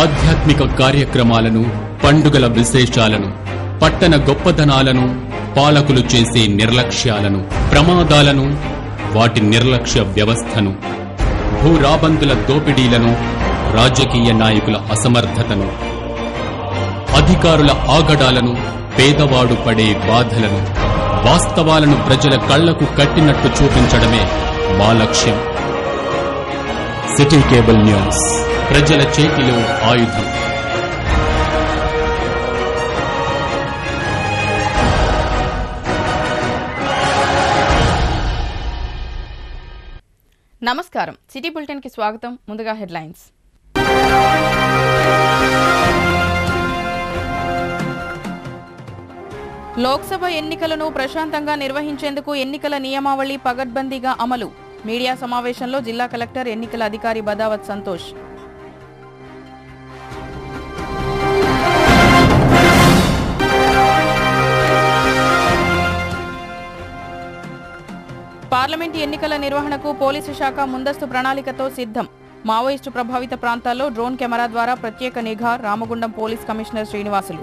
ఆధ్యాత్మిక కార్యక్రమాలను, పండుగల విశేషాలను, పట్టణ గొప్పదనాలను, పాలకులు చేసే నిర్లక్ష్యాలను, ప్రమాదాలను, వాటి నిర్లక్ష్య వ్యవస్థను, భూరాబందుల దోపిడీలను, రాజకీయ నాయకుల అసమర్థతను, అధికారుల ఆగడాలను, పేదవాడు పడే బాధలను, వాస్తవాలను ప్రజల కళ్లకు కట్టినట్టు చూపించడమే మా లక్ష్యం. సిటీ కేబుల్ న్యూస్, ప్రజల చేతిలో ఆయుధం. నమస్కారం. సిటీ బులెటిన్ కి స్వాగతం. ముందుగా హెడ్లైన్స్. లోక్సభ ఎన్నికలను ప్రశాంతంగా నిర్వహించేందుకు ఎన్నికల నియమావళి పగడ్బందీగా అమలు. మీడియా సమావేశంలో జిల్లా కలెక్టర్, ఎన్నికల అధికారి బదావత్ సంతోష్. పార్లమెంటు ఎన్నికల నిర్వహణకు పోలీసు శాఖ ముందస్తు ప్రణాళికతో సిద్ధం. మావోయిస్టు ప్రభావిత ప్రాంతాల్లో డ్రోన్ కెమెరా ద్వారా ప్రత్యేక నిఘా. Ramagundam police commissioner Srinivasulu.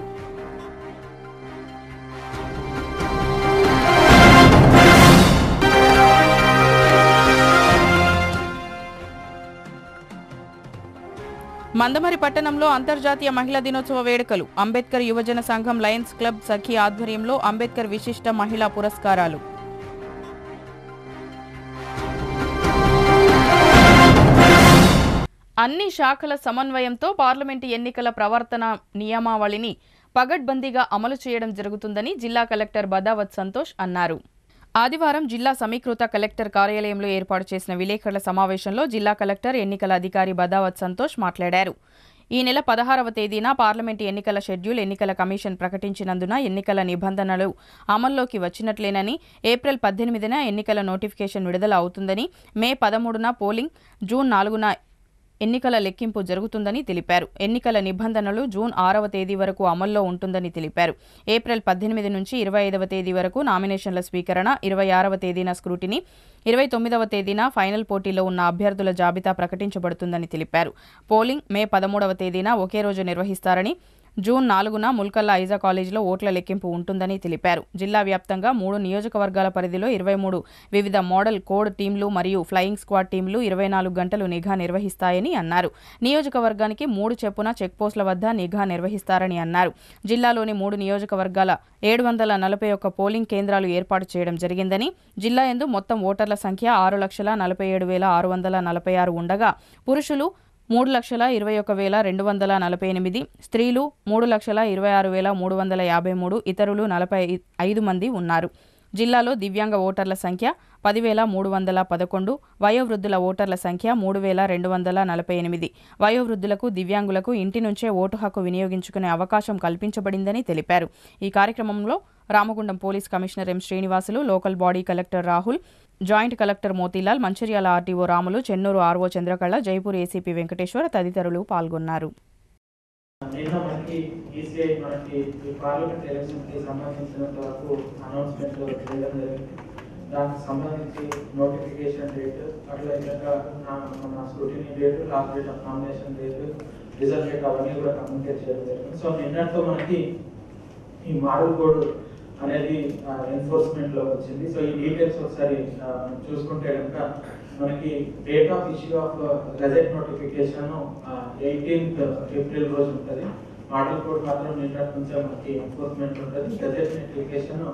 మందమరి పట్టణంలో అంతర్జాతీయ మహిళా దినోత్సవ వేడుకలు. అంబేద్కర్ యువజన సంఘం లయన్స్ క్లబ్ సఖీ ఆధ్వర్యంలో అంబేద్కర్ విశిష్ట మహిళా పురస్కారాలు. అన్ని శాఖల సమన్వయంతో పార్లమెంటు ఎన్నికల ప్రవర్తన నియమావళిని పగడ్బందీగా అమలు చేయడం జరుగుతుందని జిల్లా కలెక్టర్ బదావత్ సంతోష్ అన్నారు. ఆదివారం జిల్లా సమీకృత కలెక్టర్ కార్యాలయంలో ఏర్పాటు చేసిన విలేకరుల సమావేశంలో జిల్లా కలెక్టర్, ఎన్నికల అధికారి బదావత్ సంతోష్ మాట్లాడారు. ఈ నెల 16వ తేదీన పార్లమెంటు ఎన్నికల షెడ్యూల్ ఎన్నికల కమిషన్ ప్రకటించినందున ఎన్నికల నిబంధనలు అమల్లోకి వచ్చినట్లేనని, ఏప్రిల్ 18న ఎన్నికల నోటిఫికేషన్ విడుదల అవుతుందని, మే 13న పోలింగ్, జూన్ 4న ఎన్నికల లెక్కింపు జరుగుతుందని తెలిపారు. ఎన్నికల నిబంధనలు జూన్ 6వ తేదీ వరకు అమల్లో ఉంటుందని తెలిపారు. ఏప్రిల్ 18 నుంచి 25వ తేదీ వరకు నామినేషన్ల స్వీకరణ, 26వ తేదీన స్క్రూటినీ, 29వ తేదీన ఫైనల్ పోటీలో ఉన్న అభ్యర్థుల జాబితా ప్రకటించబడుతుందని తెలిపారు. పోలింగ్ మే 13వ తేదీన ఒకే రోజు నిర్వహిస్తారని, జూన్ 4న ముల్కల్లా ఐజా కాలేజీలో ఓట్ల లెక్కింపు ఉంటుందని తెలిపారు. జిల్లా వ్యాప్తంగా 3 నియోజకవర్గాల పరిధిలో 23 వివిధ మోడల్ కోడ్ టీంలు మరియు ఫ్లయింగ్ స్క్వాడ్ టీంలు 24 గంటలు నిఘా నిర్వహిస్తాయని అన్నారు. నియోజకవర్గానికి 3 చెప్పున చెక్పోస్టుల వద్ద నిఘా నిర్వహిస్తారని అన్నారు. జిల్లాలోని 3 నియోజకవర్గాల 741 పోలింగ్ కేంద్రాలు ఏర్పాటు చేయడం జరిగిందని, జిల్లా యందు మొత్తం ఓటర్ల సంఖ్య 6,47,646 ఉండగా పురుషులు 3,21,248, స్త్రీలు 3,26,353, ఇతరులు 45 మంది ఉన్నారు. జిల్లాలో దివ్యాంగ ఓటర్ల సంఖ్య 10,311, వయోవృద్ధుల ఓటర్ల సంఖ్య 3,248. వయోవృద్ధులకు, దివ్యాంగులకు ఇంటి నుంచే ఓటు హక్కు వినియోగించుకునే అవకాశం కల్పించబడిందని తెలిపారు. ఈ కార్యక్రమంలో Ramagundam police commissioner M Srinivasulu, local body collector Rahul, joint collector Motilal, Mancherial RTO Ramulu, Chennur RO Chandrakala, Jaipur ACP Venkateswara తదితరులు పాల్గొన్నారు. దానికి సంబంధించి నోటిఫికేషన్ డేట్, అట్లా మన scrutiny date, last date of nomination date, result date అవన్నీ కూడా కమ్యూనికేట్ చేయడం జరిగింది. సో నిన్నటితో మనకి ఈ మోడల్ కోడ్ అనేది ఎన్ఫోర్స్మెంట్ లో వచ్చింది. సో ఈ డీటెయిల్స్ ఒకసారి చూసుకుంటే కనుక మనకి date of issue of gazette notification 18th April రోజు ఉంటుంది. మోడల్ కోడ్ మాత్రం నిన్నటి నుంచే మనకి ఎన్ఫోర్స్మెంట్ ఉంటుంది. గజెట్ నోటిఫికేషన్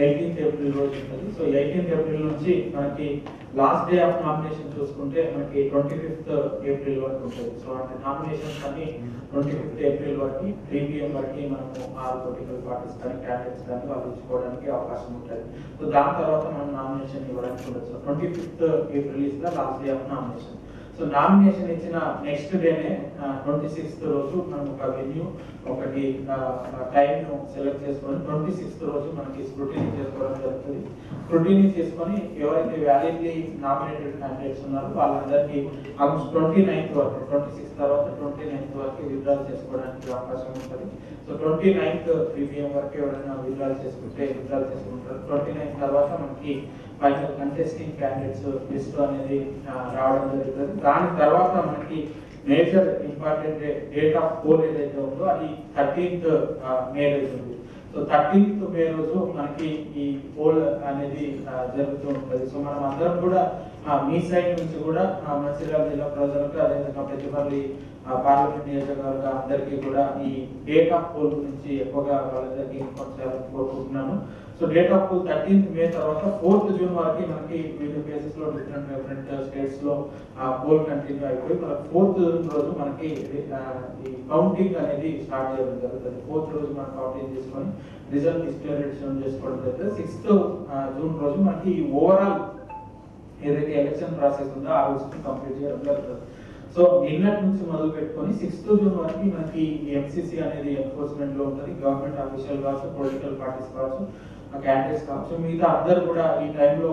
18th ఏప్రిల్ రోజు ఉంటుంది. సో 18th ఏప్రిల్ నుంచి మనకి లాస్ట్ డే ఆఫ్ నామినేషన్ చూసుకుంటే మనకి 25th ఏప్రిల్ వరకు ఉంటుంది. సో అంటే నామినేషన్స్ అన్ని 25th ఏప్రిల్ వరకు 3 PM వరకు మనము ఆల్ పొలిటికల్ పార్టీస్ కానీ క్యాండిడేట్స్ కానీ వాళ్ళు ఇచ్చుకోవడానికి అవకాశం ఉంటుంది. సో దాని తర్వాత మనం నామినేషన్ ఇవ్వడానికి ఉండొచ్చు. 25th April is the last day of nomination. So nomination ఇచ్చిన నెక్స్ట్ డేనే 26th రోజు మనం ఒక వెన్యూ ఒకటి టైం సెలెక్ట్ చేసుకొని 26th రోజు మనకి స్క్రూటినీ చేసుకోవడం జరుగుతుంది. స్క్రూటినీ చేసుకొని ఎవరైతే వ్యాలిడ్లీ నామినేటెడ్ క్యాండిడేట్స్ ఉన్నారో వాళ్ళందరికీ ఆల్మోస్ట్ 29th వరకు 26 తర్వాత 29th వరకు విత్డ్రాల్ చేసుకోవడానికి అవకాశం ఉంటుంది. సో 29th 3 PM వరకు ఎవరైనా విత్డ్రాల్ చేసుకుంటారు. 29th తర్వాత మనకి ఫైనల్ కంటెస్టింగ్ క్యాండిడేట్స్ లిస్ట్ అనేది రావడం జరుగుతుంది. దాని తర్వాత మనకి major important date of pole ఏదైతే ఉందో అది 13th మే రోజు ఉంది. సో 13th మే రోజు మనకి ఈ పోల్ అనేది జరుగుతూ ఉంటుంది. సో మనం అందరం కూడా మీ సైడ్ నుంచి కూడా మంచిర్యాల జిల్లా ప్రజలకు అదేవిధంగా పెద్దపల్లి పార్లమెంట్ నియోజకవర్గ అందరికీ కూడా ఈ డేట్ ఆఫ్ పోల్ గురించి ఎక్కువగా వాళ్ళందరికీ ఇన్ఫార్మ్ చేయాలని కోరుకుంటున్నాను. So date of poll 13th మే తర్వాత 4th జూన్ వరకు మనకి వివిధ ప్లేసెస్ లో డిఫరెంట్ స్టేట్స్ లో పోల్ కంటిన్యూ అయిపోయి మనకి 4th జూన్ రోజు మనకి ఈ కౌంటింగ్ అనేది స్టార్ట్ చేయడం జరుగుతుంది. 4th రోజు మనం కౌంటింగ్ చేసుకొని రిజల్ట్ డిక్లరేషన్ చేసుకోవడం జరుగుతుంది. 6th జూన్ రోజు మనకి ఈ ఓవరాల్ ఏదైతే ఎలక్షన్ ప్రాసెస్ ఉందో ఆ రోజు కంప్లీట్ చేయడం జరుగుతుంది. సో నిన్నటి నుంచి మొదలు పెట్టుకొని 6th జూన్ వరకు మనకి ఎంసీసీ అనేది ఎన్ఫోర్స్మెంట్ లో ఉంటుంది. గవర్నమెంట్ ఆఫీషియల్ కావచ్చు, పొలిటికల్ పార్టీస్ కావచ్చు, క్యాండిడేట్స్ కావచ్చు, మిగతా అందరు కూడా ఈ టైంలో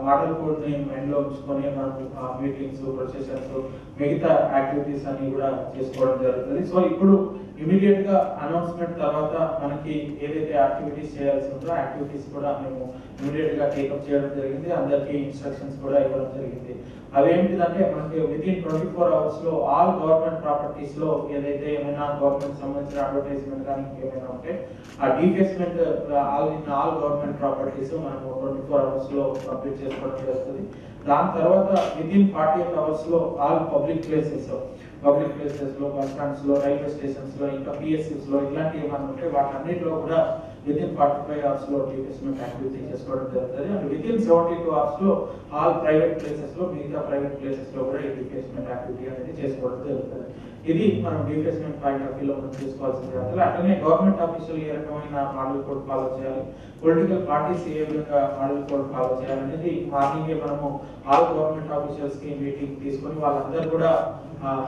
మోడల్ కోడ్ ని మైండ్ లో ఉంచుకొని మనం మీటింగ్స్, ప్రొసెషన్స్, మిగతా యాక్టివిటీస్ అన్ని కూడా చేసుకోవడం జరుగుతుంది. సో ఇప్పుడు ఇమీడియట్ గా అనౌన్స్మెంట్ తర్వాత మనకి ఏదైతే యాక్టివిటీస్ చేయాల్సి ఉందో యాక్టివిటీస్ కూడా మేము ఇమీడియట్ గా టేకప్ చేయడం జరిగింది. అందరికీ ఇన్స్ట్రక్షన్స్ కూడా ఇవ్వడం జరిగింది. అవేంటిదంటే మనకి వితిన్ 24 hours లో ఆల్ గవర్నమెంట్ ప్రాపర్టీస్ లో ఏదైతే ఏమైనా గవర్నమెంట్ సంబంధించిన అడ్వర్టైజ్మెంట్ కానీ ఏమైనా ఉంటే ఆ డిఫేస్మెంట్ ఆల్ గవర్నమెంట్ ప్రాపర్టీస్ మనం 24 hours లో కంప్లీట్ చేసుకోవడం జరుగుతుంది. దాని తర్వాత వితిన్ 48 hours లో ఆల్ పబ్లిక్ ప్లేసెస్ లో బస్ స్టాండ్స్ లో, రైల్వే స్టేషన్స్ లో, ఇంకా పిఎస్సిస్ లో ఇలాంటివి ఏమైనా ఉంటే వాటన్నిటిలో కూడా వితిన్ 45 hours లో డిఫేస్మెంట్ యాక్టివిటీ చేసుకోవడం జరుగుతుంది. అండ్ వితిన్ 72 hours లో ఆల్ ప్రైవేట్ ప్లేసెస్ లో, మిగతా ప్రైవేట్ ప్లేసెస్ లో కూడా ఈ డిఫేస్మెంట్ యాక్టివిటీ అనేది చేసుకోవడం జరుగుతుంది. ఇది మనం డిఫేస్మెంట్ పాయింట్ ఆఫ్ వ్యూలో మనం చేసుకోవాల్సిన జాగ్రత్తలు. అట్లనే గవర్నమెంట్ ఆఫీసులు ఏ రకమైన మోడల్ కోడ్ ఫాలో చేయాలి, పొలిటికల్ పార్టీస్ ఏ విధంగా మోడల్ కోడ్ ఫాలో చేయాలనేది మార్నింగే మనము ఆల్ గవర్నమెంట్ ఆఫీసర్స్ కి మీటింగ్ తీసుకొని వాళ్ళందరూ కూడా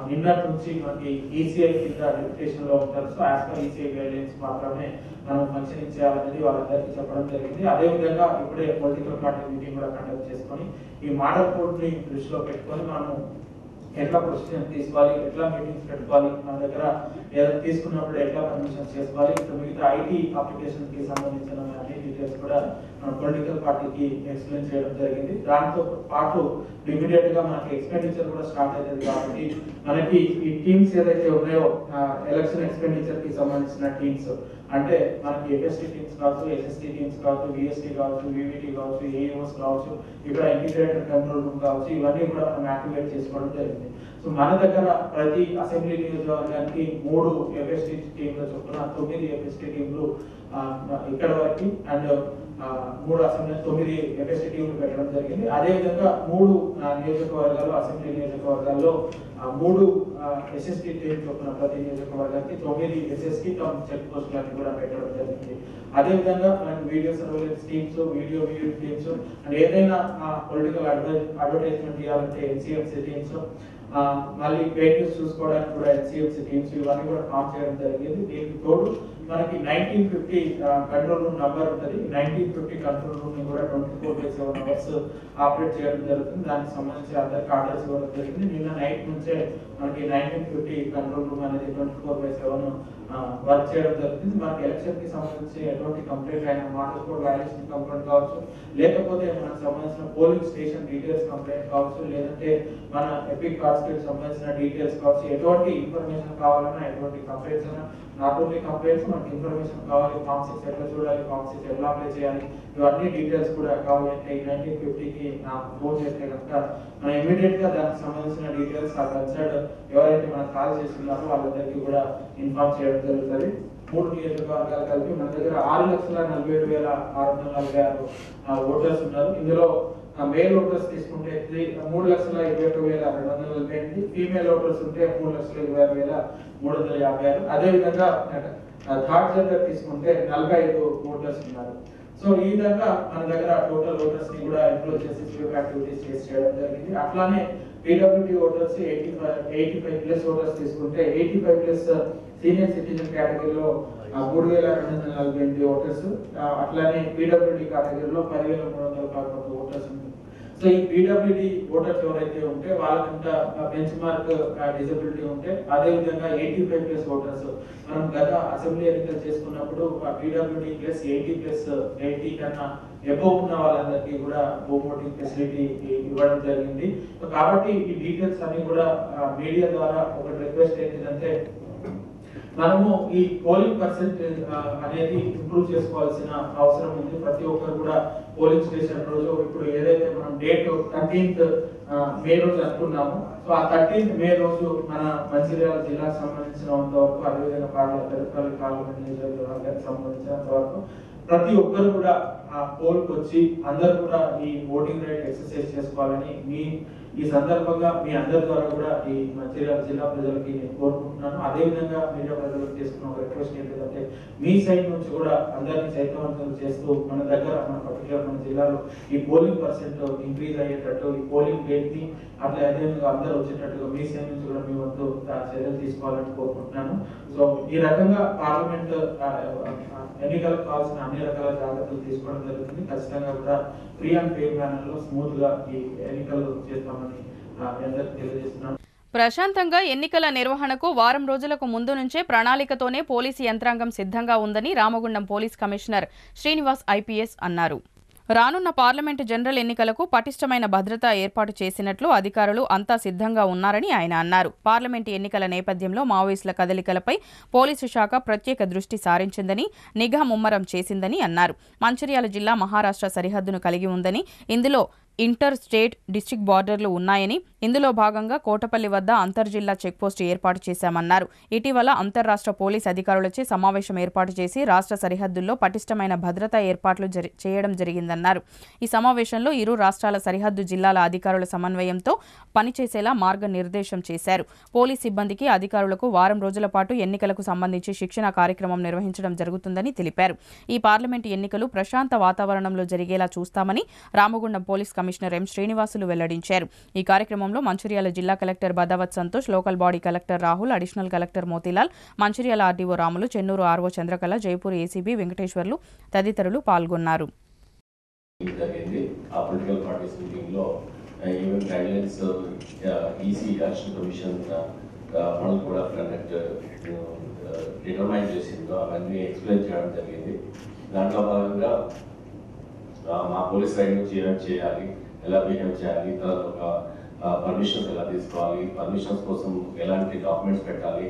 నిన్నటి నుంచి మనకి ఈసీఐ కింద డిప్యుటేషన్ లో ఉంటారు. So as per ECI guidelines మాత్రమే మనం ఫంక్షనింగ్ చేయాలనేది వాళ్ళందరికీ చెప్పడం జరిగింది. అదే విధంగా ఇప్పుడే పొలిటికల్ పార్టీ మీటింగ్ కూడా కండక్ట్ చేసుకొని ఈ మోడల్ కోడ్ ని దృష్టిలో పెట్టుకొని మనం ఎట్లా ప్రొసీజర్ తీసుకోవాలి, ఎట్లా మీటింగ్స్ పెట్టుకోవాలి, మన దగ్గర ఏదైనా తీసుకున్నప్పుడు ఎట్లా పర్మిషన్ చేసుకోవాలి, మిగతా ఐటీ అప్లికేషన్ కి సంబంధించిన అన్ని డీటెయిల్స్ కూడా మన పొలిటికల్ పార్టీకి ఎక్స్ప్లెయిన్ చేయడం జరిగింది. దాంతో పాటు ఇమీడియట్ గా మనకి ఎక్స్పెండిచర్ కూడా స్టార్ట్ అవుతుంది. కాబట్టి మనకి ఈ టీమ్స్ ఏదైతే ఉన్నాయో ఎలక్షన్ ఎక్స్పెండిచర్ కి సంబంధించిన టీమ్స్ అంటే మనకి ఎఫ్ఎస్టీ టీమ్స్ కావచ్చు, ఎస్ఎస్టీ టీమ్స్ కావచ్చు, విఎస్టీ కావచ్చు, వివిటి కావచ్చు, ఏఈఓస్ కావచ్చు, ఇక్కడ ఇంటిగ్రేటెడ్ కంట్రోల్ రూమ్ కావచ్చు, ఇవన్నీ కూడా మనం యాక్టివేట్ చేసుకోవడం జరిగింది. సో మన దగ్గర ప్రతి అసెంబ్లీ నియోజకవర్గానికి 3 ఎఫ్ఎస్టీ టీంల చొప్పున 9 ఎఫ్ఎస్టీ టీంలు ఇక్కడ వరకు అండ్ 3 అసెంబ్లీ 9 ఎఫ్ఎస్టీ టీంలు పెట్టడం జరిగింది. అదేవిధంగా 3 నియోజకవర్గాలు అసెంబ్లీ నియోజకవర్గాల్లో 3 ఎస్ఎస్టీ టీం చొప్పున ప్రతి నియోజకవర్గానికి 9 ఎస్ఎస్టీ చెక్ పోస్టులను కూడా పెట్టడం జరిగింది. అదేవిధంగా మనకి video surveillance teams, video teams and ఏదైనా పొలిటికల్ అడ్వర్టైజ్మెంట్ ఇవ్వాలంటే ఎన్సీఎంసీ టీమ్స్, మళ్ళీ ఫేక్ న్యూస్ చూసుకోవడానికి కూడా ఎన్సీఎంసీ టీమ్స్ ఇవన్నీ కూడా ఫామ్ చేయడం జరిగింది. దీనికి తోడు మనకి 1950 కంట్రోల్ రూమ్ నంబర్ ఉంటుంది. 1950 కంట్రోల్ రూమ్ ని కూడా 24/7 hours ఆపరేట్ చేయడం జరుగుతుంది. దానికి సంబంధించి అందరికి ఆర్డర్స్ ఇవ్వడం జరిగింది. నిన్న నైట్ నుంచే మనకి 1950 కంట్రోల్ రూమ్ అనేది 24/7 వర్క్ చేయడం జరుగుతుంది. మనకి ఎలక్షన్ కి సంబంధించి ఎటువంటి కంప్లైంట్ అయినా మోడల్ కోడ్ వైలేషన్ కంప్లైంట్ కావచ్చు, లేకపోతే మనకు సంబంధించిన పోలింగ్ స్టేషన్ డీటెయిల్స్ కంప్లైంట్ కావచ్చు, లేదంటే మన ఎపిక్ కార్డ్స్ కి సంబంధించిన డీటెయిల్స్ కావచ్చు, ఎటువంటి ఇన్ఫర్మేషన్ కావాలన్నా ఎటువంటి కంప్లైంట్స్ అయినా నాట్ ఓన్లీ కంప్లైంట్స్ మనకి ఇన్ఫర్మేషన్ కావాలి, ఫామ్ 6 ఎట్లా చూడాలి, ఫామ్ 6 ఎట్లా అప్లై చేయాలి, ఇవన్నీ డీటెయిల్స్ కూడా కావాలంటే 1950కి నాకు ఫోన్ చేస్తే కనుక మనం ఇమీడియట్ గా దానికి సంబంధించిన డీటెయిల్స్ ఆ కన్సర్న్ ఎవరైతే మనకు కాల్ చేస్తున్నారో వాళ్ళందరికీ కూడా ఇన్ఫార్మ్ చేయడం జరుగుతుంది. 3 నియోజకవర్గాలు కలిపి మన దగ్గర 6,47,646 ఓటర్స్ ఉన్నారు. ఇందులో మేల్ ఓటర్స్ తీసుకుంటే 3,21,248, ఫీమేల్ ఓటర్స్ ఉంటే 3,26,356. అదే విధంగా థర్డ్ జెండర్ తీసుకుంటే 45 ఓటర్స్ ఉన్నారు. సో ఈ విధంగా మన దగ్గర టోటల్ ఓటర్స్ ని కూడా ఎంప్లాయ్ చేసి స్వీప్ యాక్టివిటీస్ చేయడం జరిగింది. అట్లానే పీడబ్ల్యూడీ ఓటర్స్ 85+ ఓటర్స్ తీసుకుంటే 85+ సీనియర్ సిటిజన్ కేటగిరీలో 3,248 ఓటర్స్, అట్లానే పీడబ్ల్యూడీ కేటగిరీలో 10,311 ఓటర్స్ ఉంది. సో ఈ పీడబ్ల్యూడీ ఓటర్స్ ఎవరైతే ఉంటే వాళ్ళకంట బెంచ్ మార్క్ డిజబిలిటీ ఉంటే, అదే విధంగా 85+ ఓటర్స్ మనం గత అసెంబ్లీ ఎన్నికలు చేసుకున్నప్పుడు పీడబ్ల్యూడీ ప్లస్ 80 కన్నా ఎబోవ్ ఉన్న వాళ్ళందరికీ కూడా హోమ్ ఓటింగ్ ఫెసిలిటీ ఇవ్వడం జరిగింది. సో కాబట్టి ఈ డీటెయిల్స్ అన్ని కూడా మీడియా ద్వారా ఒక రిక్వెస్ట్ ఏంటంటే, మనము ఈ పోలింగ్ పర్సెంటేజ్ అనేది ఇంప్రూవ్ చేసుకోవాల్సిన అవసరం ఉంది. ప్రతి ఒక్కరు కూడా పోలింగ్ స్టేషన్ రోజు, ఇప్పుడు ఏదైతే మనం డేట్ 13th మే రోజు అనుకున్నాము, సో ఆ 13th మే రోజు మన మంచిర్యాల జిల్లాకు సంబంధించినంత వరకు, అదేవిధంగా పెద్దపల్లి పార్లమెంట్ నియోజకవర్గానికి సంబంధించినంత వరకు ప్రతి ఒక్కరు కూడా ఆ పోల్కి వచ్చి అందరూ కూడా ఈ ఓటింగ్ రైట్ ఎక్సర్సైజ్ చేసుకోవాలని ఈ సందర్భంగా మీ అందరి ద్వారా కూడా ఈ మంచిర్యాల జిల్లా ప్రజలకి నేను కోరుకుంటున్నాను. అదేవిధంగా మీడియా ప్రజలకు చేసుకున్న ఒక రిక్వెస్ట్ ఏంటంటే, మీ సైడ్ నుంచి కూడా అందరినీ చైతన్యవంతం చేస్తూ మన దగ్గర పర్టికులర్ మన జిల్లాలో ఈ పోలింగ్ పర్సెంట్ ఇంక్రీజ్ అయ్యేటట్టు, ఈ పోలింగ్ డేట్ ని అట్లా అదేవిధంగా అందరూ వచ్చేటట్టుగా మీ సైడ్ నుంచి కూడా మీ వంతు చర్యలు తీసుకోవాలని కోరుకుంటున్నాను. సో ఈ రకంగా పార్లమెంట్ ఎన్నికలకు కావాల్సిన అన్ని రకాల జాగ్రత్తలు తీసుకోవడం జరుగుతుంది. ఖచ్చితంగా కూడా ఫ్రీ అండ్ ఫెయిర్ మేనర్ లో స్మూత్ గా ఈ ఎన్నికలు చేస్తామని అందరికీ తెలియజేస్తున్నాను. ప్రశాంతంగా ఎన్నికల నిర్వహణకు వారం రోజులకు ముందు నుంచే ప్రణాళికతోనే పోలీసు యంత్రాంగం సిద్ధంగా ఉందని Ramagundam police commissioner Srinivas IPS అన్నారు. రానున్న పార్లమెంటు జనరల్ ఎన్నికలకు పటిష్టమైన భద్రత ఏర్పాటు చేసినట్లు అధికారులు అంతా సిద్ధంగా ఉన్నారని ఆయన అన్నారు. పార్లమెంటు ఎన్నికల నేపథ్యంలో మావోయిస్టుల కదలికలపై పోలీసు శాఖ ప్రత్యేక దృష్టి సారించిందని, నిఘా ముమ్మరం చేసిందని అన్నారు. మంచిర్యాల జిల్లా మహారాష్ట్ర సరిహద్దును కలిగి ఉందని, ఇందులో ఇంటర్ స్టేట్ డిస్ట్రిక్ట్ బార్డర్లు ఉన్నాయని, ఇందులో భాగంగా కోటపల్లి వద్ద అంతర్జిల్లా చెక్పోస్టు ఏర్పాటు చేశామన్నారు. ఇటీవల అంతర్రాష్ట్ర పోలీస్ అధికారులచే సమావేశం ఏర్పాటు చేసి రాష్ట్ర సరిహద్దుల్లో పటిష్టమైన భద్రతా ఏర్పాట్లు చేయడం జరిగిందన్నారు. ఈ సమావేశంలో ఇరు రాష్ట్రాల సరిహద్దు జిల్లాల అధికారుల సమన్వయంతో పనిచేసేలా మార్గనిర్దేశం చేశారు. పోలీస్ సిబ్బందికి, అధికారులకు వారం రోజుల పాటు ఎన్నికలకు సంబంధించి శిక్షణ కార్యక్రమం నిర్వహించడం జరుగుతుందని తెలిపారు. ఈ పార్లమెంటు ఎన్నికలు ప్రశాంత వాతావరణంలో జరిగేలా చూస్తామని Ramagundam police commissioner M Srinivasulu వెల్లడించారు. ఈ కార్యక్రమంలో మంచిర్యాల జిల్లా collector Badavath Santosh, local body collector Rahul, additional collector Motilal, Mancherial RDO Ramulu, Chennur RO Chandrakala, Jaipur ACB Venkateswarlu తదితరులు పాల్గొన్నారు. మా పోలీస్ సైడ్ నుంచి ఏమేమి చేయాలి, ఎలా బిహేవ్ చేయాలి, తర్వాత ఒక పర్మిషన్స్ ఎలా తీసుకోవాలి, పర్మిషన్స్ కోసం ఎలాంటి డాక్యుమెంట్స్ పెట్టాలి,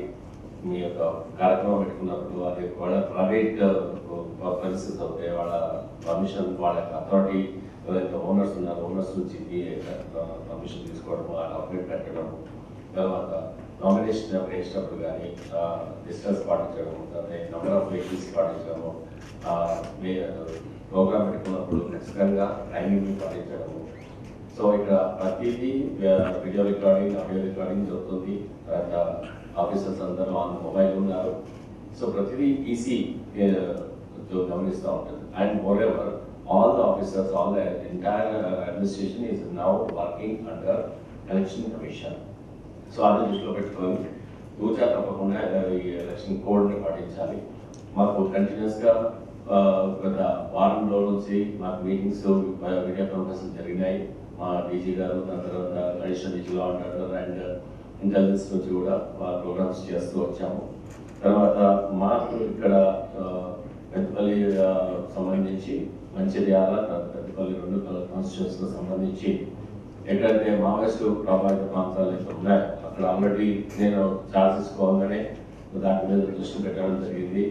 మీ యొక్క కార్యక్రమం పెట్టుకున్నప్పుడు అది వాళ్ళ ప్రైవేట్ పరిస్థితి అవుతాయి, వాళ్ళ పర్మిషన్, వాళ్ళ అథారిటీ ఎవరైతే ఓనర్స్ ఉన్నారో ఓనర్స్ నుంచి పర్మిషన్ తీసుకోవడం, ఆ డాక్యుమెంట్ పెట్టడం, తర్వాత నామినేషన్ వేసినప్పుడు కానీ డిస్టెన్స్ పాటించడం, నెంబర్ ఆఫ్ వెహికల్స్ పాటించడము, ప్రోగ్రామ్ పెట్టుకున్నప్పుడు ఖచ్చితంగా టైమింగ్ పాటించడము. సో ఇక్కడ ప్రతిదీ వీడియో రికార్డింగ్, ఆడియో రికార్డింగ్ జరుగుతుంది. ఆఫీసర్స్ అందరూ ఆన్ మొబైల్ ఉన్నారు. సో ప్రతిదీ ఈసీ గమనిస్తూ ఉంటుంది. And more ever all the officers, all the entire administration is now working under election commission. So అది దృష్టిలో పెట్టుకొని తూచా తప్పకుండా ఈ ఎలక్షన్ కోడ్ని పాటించాలి. మాకు కంటిన్యూస్గా గత వారం రోజుల నుంచి మాకు మీటింగ్స్, వీడియో కాన్ఫరెన్స్ జరిగినాయి. మా డీజీ గారు, దాని తర్వాత additional DG law and order and intelligence నుంచి కూడా ప్రోగ్రామ్స్ చేస్తూ వచ్చాము. తర్వాత మాకు ఇక్కడ పెద్దపల్లి సంబంధించి మంచిర్యాల, పెద్దపల్లి 2 కాన్స్టిట్యూన్సీలకు సంబంధించి ఎక్కడైతే మావోయిస్టు ప్రభావిత ప్రాంతాలు అయితే ఉన్నాయో అక్కడ ఆల్రెడీ నేను ఛార్జ్ తీసుకోవాలనే దాని మీద దృష్టి పెట్టడం జరిగింది.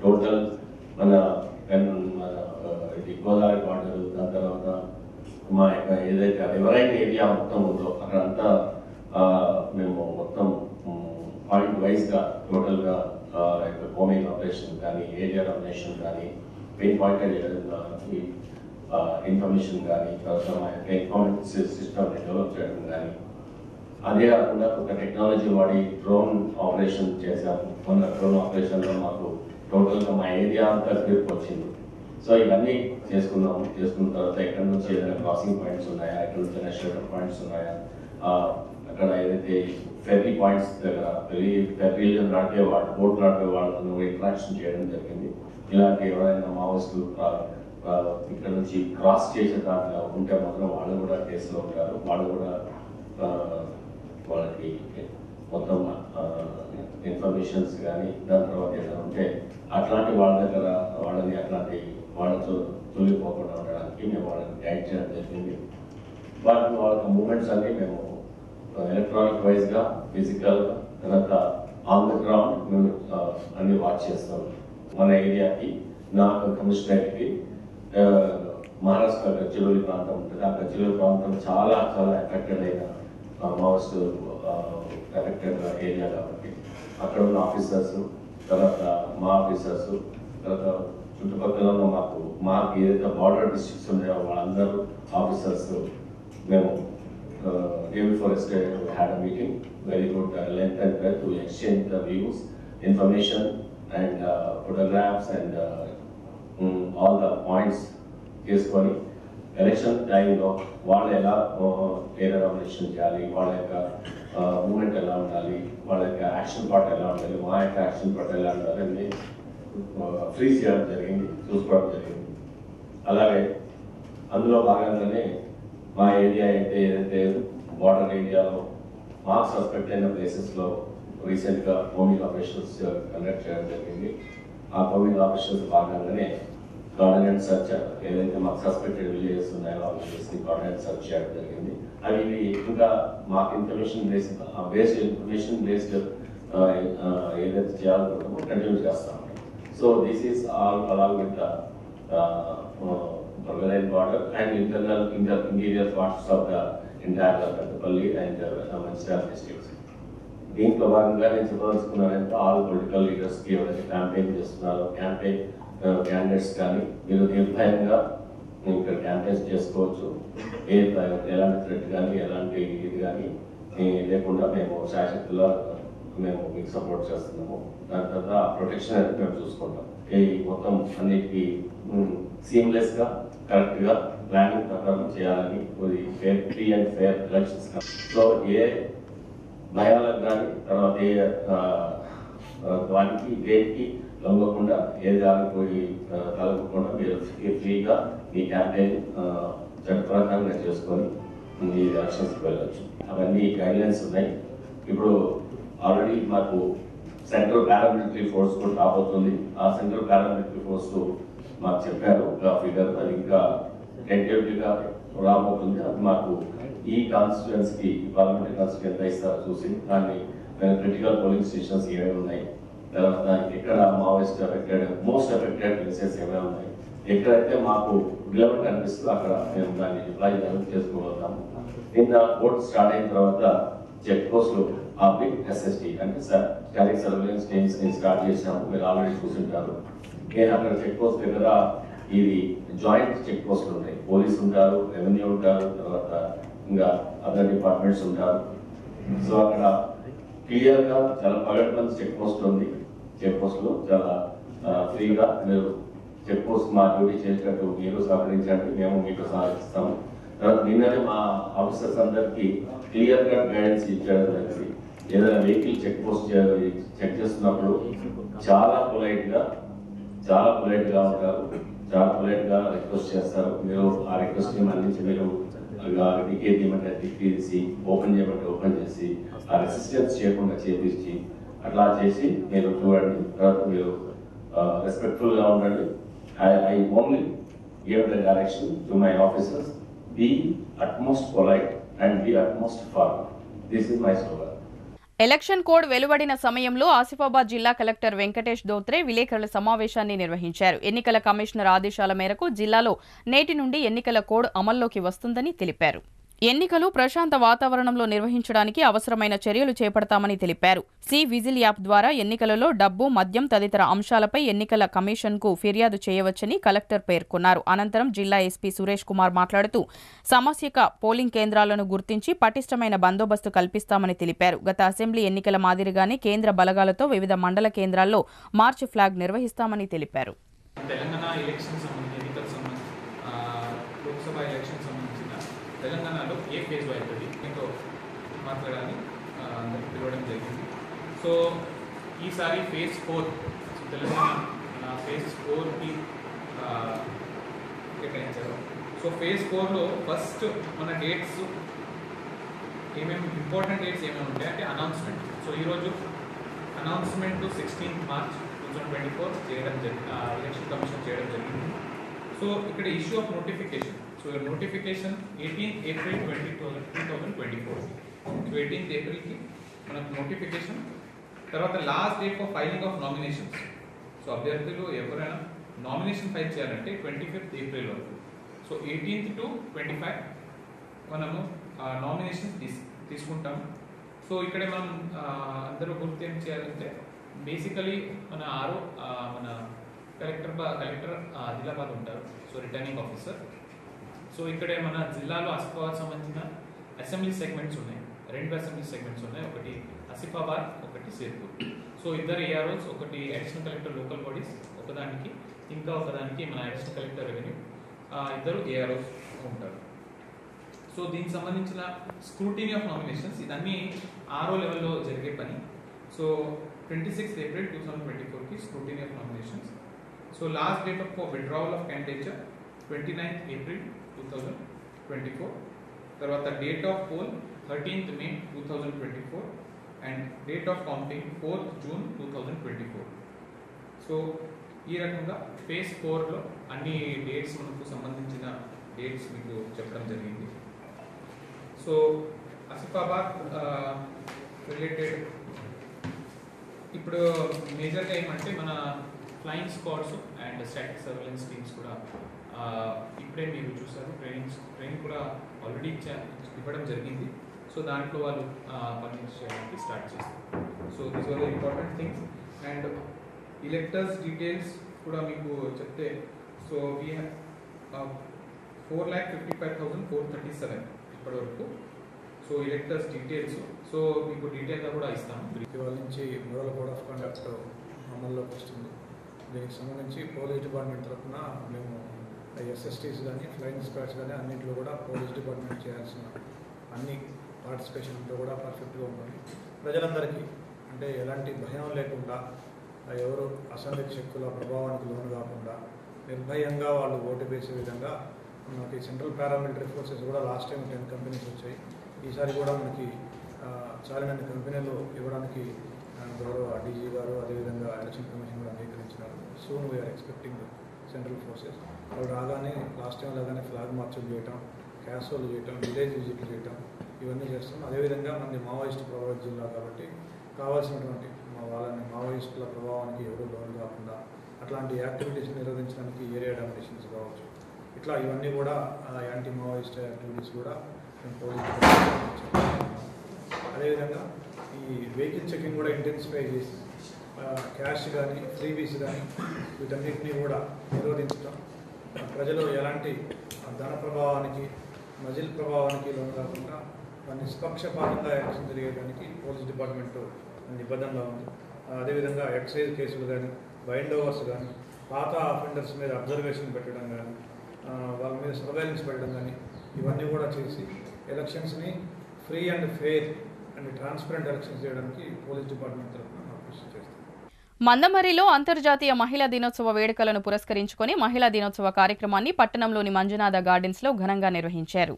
టోటల్ మన ఇది గోదావరి బార్డర్, దాని తర్వాత మా యొక్క ఏదైతే రివరైన్ ఏరియా మొత్తం ఉందో అక్కడంతా మేము మొత్తం పాయింట్ వైజ్గా టోటల్గా హోమింగ్ ఆపరేషన్ కానీ, ఏరియా డామినేషన్ కానీ, మెయిన్ పాయింటెడ్ ఇన్ఫర్మేషన్ కానీ, తర్వాత మా యొక్క ఇన్ఫర్మేషన్ సిస్టమ్ని డెవలప్ చేయడం కానీ, అదే కాకుండా ఒక టెక్నాలజీ వాడి డ్రోన్ ఆపరేషన్ చేశాము. మొన్న డ్రోన్ ఆపరేషన్లో మాకు టోటల్గా మా ఏరియా అంతా గ్రిప్ వచ్చింది. సో ఇవన్నీ చేసుకున్నాము. చేసుకున్న తర్వాత ఎక్కడి నుంచి ఏదైనా క్రాసింగ్ పాయింట్స్ ఉన్నాయా, ఎక్కడి నుంచి ఏదైనా షెల్టర్ పాయింట్స్ ఉన్నాయా, అక్కడ ఏదైతే ఫెర్రీ పాయింట్స్ దగ్గర ఫెర్రీలు నడిపే వాళ్ళు, బోట్ నడిపే వాళ్ళతో ఇంటరాక్షన్ చేయడం జరిగింది. ఇలాంటి ఎవరైనా మావోయిస్టులు ఇక్కడ నుంచి క్రాస్ చేసే దాంట్లో ఉంటే మాత్రం వాళ్ళు కూడా కేసులో ఉంటారు. వాళ్ళు కూడా వాళ్ళకి మొత్తం ఇన్ఫర్మేషన్స్ కానీ దాని తర్వాత ఏదైనా ఉంటే అట్లాంటి వాళ్ళ దగ్గర వాళ్ళని అట్లాంటి వాళ్ళతో తొలిపోకుండా ఉండడానికి మేము వాళ్ళని గైడ్ చేయడం జరిగింది. వాటి వాళ్ళ మూమెంట్స్ అన్నీ మేము ఎలక్ట్రానిక్ వైజ్గా, ఫిజికల్గా, తర్వాత ఆన్ ద గ్రౌండ్ మేము అన్ని వాచ్ చేస్తాం. మన ఏరియాకి నాకు కమిషనరేట్కి మహారాష్ట్ర గచ్చిబౌలి ప్రాంతం ఉంటుంది. ఆ గచ్చిబౌలి ప్రాంతం చాలా చాలా ఎఫెక్టెడ్ అయిన మావోయిస్ట్ ఎఫెక్టెడ్ ఏరియా కాబట్టి అక్కడ ఉన్న ఆఫీసర్స్, తర్వాత మా ఆఫీసర్స్, తర్వాత చుట్టుపక్కల ఉన్న మాకు ఏదైతే బార్డర్ డిస్ట్రిక్ట్స్ ఉన్నాయో వాళ్ళందరూ ఆఫీసర్స్ మేము day before yesterday we had a meeting, very good length and breadth to exchange the views, information and photographs and all the points తీసుకొని ఎలక్షన్ టైంలో వాళ్ళు ఎలా ఏరియా డామినేషన్ చేయాలి, వాళ్ళ యొక్క మూమెంట్ ఎలా ఉండాలి, వాళ్ళ యొక్క యాక్షన్ పార్ట్ ఎలా ఉండాలి, మా యొక్క యాక్షన్ పార్ట్ ఎలా ఉండాలి అని ఫ్రీజ్ చేయడం జరిగింది, చూసుకోవడం జరిగింది. అలాగే అందులో భాగంగానే మా ఏరియా అయితే ఏదైతే బార్డర్ ఏరియాలో మాకు సస్పెక్ట్ అయిన ప్లేసెస్లో రీసెంట్గా కోమింగ్ ఆపరేషన్స్ కండక్ట్ చేయడం జరిగింది. ఆ కోమింగ్ ఆపరేషన్స్ భాగంగానే కోఆర్డినేట్ సర్చ్ ఏదైతే మాకు సస్పెక్టెడ్ విలేజెస్ ఉన్నాయో ఆ విలేజెస్ని కోఆర్డినేట్ సర్చ్ చేయడం జరిగింది. అవి ఇంకా మాకు ఇన్ఫర్మేషన్ బేస్డ్ ఏదైతే చేయాలనుకుంటామో కంటిన్యూ చేస్తాం. So this is all along with Permanent border and interior parts of the entire Kattupalli and Manchiral districts. దీంట్లో భాగంగా నేను చెప్పదలుచుకున్నానంటే ఆల్ పొలిటికల్ లీడర్స్కి ఎవరైతే క్యాంపెయిన్ చేస్తున్నారో క్యాంపెయిన్ క్యాండిడేట్స్ కానీ మీరు నిర్భయంగా ఇక్కడ క్యాంపెయిన్స్ చేసుకోవచ్చు. ఎలాంటి థ్రెట్ కానీ ఎలాంటి ఇది కానీ లేకుండా మేము శాశక్తులా మేము మీకు సపోర్ట్ చేస్తున్నాము. దాని తర్వాత ప్రొటెక్షన్ అనేది మేము చూసుకుంటాం. ఈ మొత్తం అన్నిటికీ సీమ్లెస్గా కరెక్ట్గా ప్లానింగ్ ప్రకారం చేయాలని free and fair elections. So ఏ భయాలకు కానీ తర్వాత ఏ వానికి దేనికి లొంగకుండా ఏ దానికి పోయి తలగకుండా మీరు ఫ్రీగా మీ క్యాంపెయిన్ చట్టప్రకారంగా చేసుకొని ఈ ఎలక్షన్స్కి వెళ్ళచ్చు. అవన్నీ గైడ్లైన్స్ ఉన్నాయి. ఇప్పుడు ఆల్రెడీ మాకు సెంట్రల్ పారామిలిటరీ ఫోర్స్ కూడా రాబోతుంది. ఆ సెంట్రల్ పారామిలిటరీ ఫోర్స్ మాకు చెప్పారు ఫిగర్, అది ఇంకా టెంటేటివ్గా రాబోతుంది. అది మాకు ఈ కాన్స్టిట్యుయెన్సీకి పార్లమెంటరీ కాన్స్టిట్యూషన్ ఎంత ఇస్తారో చూసి దాన్ని క్రిటికల్ పోలింగ్ స్టేషన్స్ ఏమేమి ఉన్నాయి, తర్వాత ఎక్కడ Maoist affected most affected places ఏమేమి ఉన్నాయి, ఎక్కడైతే మాకు రిలవెంట్ అనిపిస్తుందో అక్కడ మేము దాన్ని డిప్లాయ్ చేసుకోగలుగుతాము. నిన్న ఓట్ స్టార్ట్ అయిన తర్వాత చెక్ పోస్టులు SST అంటే స్టాటిక్ సర్వేలెన్స్ టీమ్స్ స్టార్ట్ చేసినాము. మీరు ఆల్రెడీ చూసింటారు. నేను అక్కడ చెక్ పోస్ట్ దగ్గర ఇది జాయింట్ చెక్ పోస్టులు ఉంటాయి. పోలీస్ ఉంటారు, రెవెన్యూ ఉంటారు, తర్వాత ఇంకా అదర్ డిపార్ట్మెంట్స్ ఉంటారు. సో అక్కడ క్లియర్గా చాలా పగడ్బందీ చెక్ పోస్ట్ ఉంది. చెక్ పోస్టులు చాలా ఫ్రీగా మీరు చెక్ పోస్ట్ మా డ్యూటీ చేసేటట్టు మీరు సహకరించండి, మేము మీకు సహకరిస్తాము. తర్వాత నిన్ననే మా ఆఫీసర్స్ అందరికీ క్లియర్గా గైడెన్స్ ఇచ్చడం జరిగింది. ఏదైనా వెహికల్ చెక్ పోస్ట్ చెక్ చేస్తున్నప్పుడు చాలా పొలైట్గా ఉంటారు, చాలా పొలైట్గా రిక్వెస్ట్ చేస్తారు. మీరు ఆ రిక్వెస్ట్ని మన్నించి మీరు డికే తీయమంటే తీసి ఓపెన్ చేయమంటే ఓపెన్ చేసి ఆ రెసిస్టెన్స్ చేయకుండా చేపించి అట్లా చేసి మీరు చూడండి. తర్వాత మీరు రెస్పెక్ట్ఫుల్గా ఉండండి. I only give the direction to my officers, be utmost polite and be utmost firm. This is my slogan. Election code వెలువడిన సమయంలో ఆసిఫాబాద్ జిల్లా కలెక్టర్ వెంకటేష్ దోత్రే విలేకరుల సమావేశాన్ని నిర్వహించారు. ఎన్నికల కమిషనర్ ఆదేశాల మేరకు జిల్లాలో నేటి నుండి ఎన్నికల కోడ్ అమల్లోకి వస్తుందని తెలిపారు. ఎన్నికలు ప్రశాంత వాతావరణంలో నిర్వహించడానికి అవసరమైన చర్యలు చేపడతామని తెలిపారు. విజిల్ యాప్ ద్వారా ఎన్నికలలో డబ్బు, మద్యం తదితర అంశాలపై ఎన్నికల కమిషన్కు ఫిర్యాదు చేయవచ్చని కలెక్టర్ పేర్కొన్నారు. అనంతరం జిల్లా ఎస్పీ సురేష్ కుమార్ మాట్లాడుతూ సమస్యక పోలింగ్ కేంద్రాలను గుర్తించి పటిష్టమైన బందోబస్తు కల్పిస్తామని తెలిపారు. గత అసెంబ్లీ ఎన్నికల మాదిరిగానే కేంద్ర బలగాలతో వివిధ మండల కేంద్రాల్లో మార్చ్ ఫ్లాగ్ నిర్వహిస్తామని తెలిపారు. తెలంగాణలో ఏ ఫేజ్లో అవుతుంది, ఇంకో మాట్లాడాలని అందరికి పిలవడం జరిగింది. సో ఈసారి ఫేజ్ 4 తెలంగాణ ఫేజ్ 4కి కేటాయించారు. సో ఫేజ్ 4లో ఫస్ట్ మన డేట్స్ ఏమేమి ఇంపార్టెంట్ డేట్స్ ఏమేమి ఉంటాయి అంటే అనౌన్స్మెంట్. సో ఈరోజు అనౌన్స్మెంట్ 16 మార్చ్ 2024 చేయడం జరిగింది, ఎలక్షన్ కమిషన్ చేయడం జరిగింది. సో ఇక్కడ issue of notification. So notification 18 April 2024. So 18 ఏప్రిల్కి మనకు నోటిఫికేషన్. తర్వాత last date for filing of nominations. So అభ్యర్థులు ఎవరైనా నామినేషన్ ఫైల్ చేయాలంటే 25 ఏప్రిల్ వరకు. సో 18 to 25 మనము నామినేషన్ తీసుకుంటాము. సో ఇక్కడ మనం అందరూ గుర్తు ఏం చేయాలంటే బేసికలీ మన మన కలెక్టర్ ఆదిలాబాద్ ఉంటారు. So returning officer. సో ఇక్కడే మన జిల్లాలో ఆసిఫాబాద్ సంబంధించిన అసెంబ్లీ సెగ్మెంట్స్ ఉన్నాయి, 2 అసెంబ్లీ సెగ్మెంట్స్ ఉన్నాయి, ఒకటి ఆసిఫాబాద్, ఒకటి సిర్పూర్. సో ఇద్దరు ఏఆర్ఓస్, ఒకటి అడిషనల్ కలెక్టర్ లోకల్ బాడీస్ ఒకదానికి, ఇంకా ఒకదానికి మన అడిషనల్ కలెక్టర్ రెవెన్యూ, ఇద్దరు ఏఆర్ఓస్ ఉంటారు. సో దీనికి సంబంధించిన స్క్రూటినీ ఆఫ్ నామినేషన్స్ ఇదన్నీ ఆర్ఓ లెవెల్లో జరిగే పని. సో 26 ఏప్రిల్ 2024కి scrutiny of nominations. So last date of withdrawal of candidature 29 April 2024. తర్వాత date of poll 13th May 2024 and date of counting 4th June 2024. So ఈ రకంగా ఫేజ్ 4లో అన్ని డేట్స్ మనకు సంబంధించిన డేట్స్ మీకు చెప్పడం జరిగింది. సో ఆసిఫాబాద్ రిలేటెడ్ ఇప్పుడు మేజర్గా ఏమంటే మన flying squads and static surveillance teams కూడా ఇప్పుడే మీరు చూసారు, ట్రైనింగ్ కూడా ఆల్రెడీ ఇవ్వడం జరిగింది. సో దాంట్లో వాళ్ళు పనిచేయడానికి స్టార్ట్ చేస్తారు. So these are the important things. And electors details కూడా మీకు చెప్తే, సో వీ 4,55,437 ఇప్పటివరకు. సో ఎలక్టర్స్ డీటెయిల్స్ సో మీకు డీటెయిల్గా కూడా ఇస్తాము. ఇవాళ నుంచి మోడల్ కోడ్ ఆఫ్ కండక్ట్ అమల్లోకి వస్తుంది. దీనికి సంబంధించి పోలీస్ డిపార్ట్మెంట్ తరఫున మేము ఎస్ఎస్టీస్ కానీ ఫ్లయింగ్ స్క్వాడ్స్ కానీ అన్నింటిలో కూడా పోలీస్ డిపార్ట్మెంట్ చేయాల్సిన అన్ని పార్టిసిపేషన్తో కూడా పర్ఫెక్ట్గా ఉంటుంది. ప్రజలందరికీ అంటే ఎలాంటి భయం లేకుండా, ఎవరు అసంఘిక శక్తుల ప్రభావానికి లోను కాకుండా నిర్భయంగా వాళ్ళు ఓటు వేసే విధంగా మనకి సెంట్రల్ పారామిలిటరీ ఫోర్సెస్ కూడా లాస్ట్ టైం 10 కంపెనీస్ వచ్చాయి. ఈసారి కూడా మనకి చాలామంది కంపెనీలు ఇవ్వడానికి గౌరవ డీజీ గారు అదేవిధంగా ఎలక్షన్ కమిషన్ కూడా అంగీకరించినారు. Soon we're expecting central forces. వాళ్ళు రాగానే లాస్ట్ టైం లాగానే ఫ్లాగ్ మార్చులు చేయటం, క్యాసోలు చేయటం, విలేజ్ విజిట్లు చేయటం ఇవన్నీ చేస్తాం. అదేవిధంగా మనది మావోయిస్ట్ ప్రభావిత జిల్లా కాబట్టి కావాల్సినటువంటి మావోయిస్టుల ప్రభావానికి ఎవరు లోను కాకుండా అట్లాంటి యాక్టివిటీస్ నిర్వహించడానికి ఏరియా డామినేషన్స్ కావచ్చు, ఇట్లా ఇవన్నీ కూడా యాంటీ మావోయిస్ట్ యాక్టివిటీస్ కూడా మేము పోలీస్. అదేవిధంగా ఈ వెహికల్ చెకింగ్ కూడా ఇంటెన్సిఫై చేసి క్యాష్ కానీ ఫ్రీబీస్ కానీ వీటన్నిటినీ కూడా నిరోధించడం, ప్రజలు ఎలాంటి ధన ప్రభావానికి మజిల్ ప్రభావానికి లోను కాకుండా నిష్పక్షపాతంగా యాక్షన్ జరిగేదానికి పోలీస్ డిపార్ట్మెంట్ నిబద్ధంగా ఉంది. అదేవిధంగా ఎక్సైజ్ కేసులు కానీ బైండ్ ఓవర్స్ కానీ పాత అఫెండర్స్ మీద అబ్జర్వేషన్ పెట్టడం కానీ వాళ్ళ మీద సర్వేలెన్స్ పెట్టడం కానీ ఇవన్నీ కూడా చేసి ఎలక్షన్స్ని free and fair and transparent elections చేయడానికి పోలీస్ డిపార్ట్మెంట్ తరఫున కృషి చేస్తాం. మందమరిలో అంతర్జాతీయ మహిళా దినోత్సవ వేడుకలను పురస్కరించుకొని మహిళా దినోత్సవ కార్యక్రమాన్ని పట్టణంలోని మంజునాథ గార్డెన్స్లో ఘనంగా నిర్వహించారు.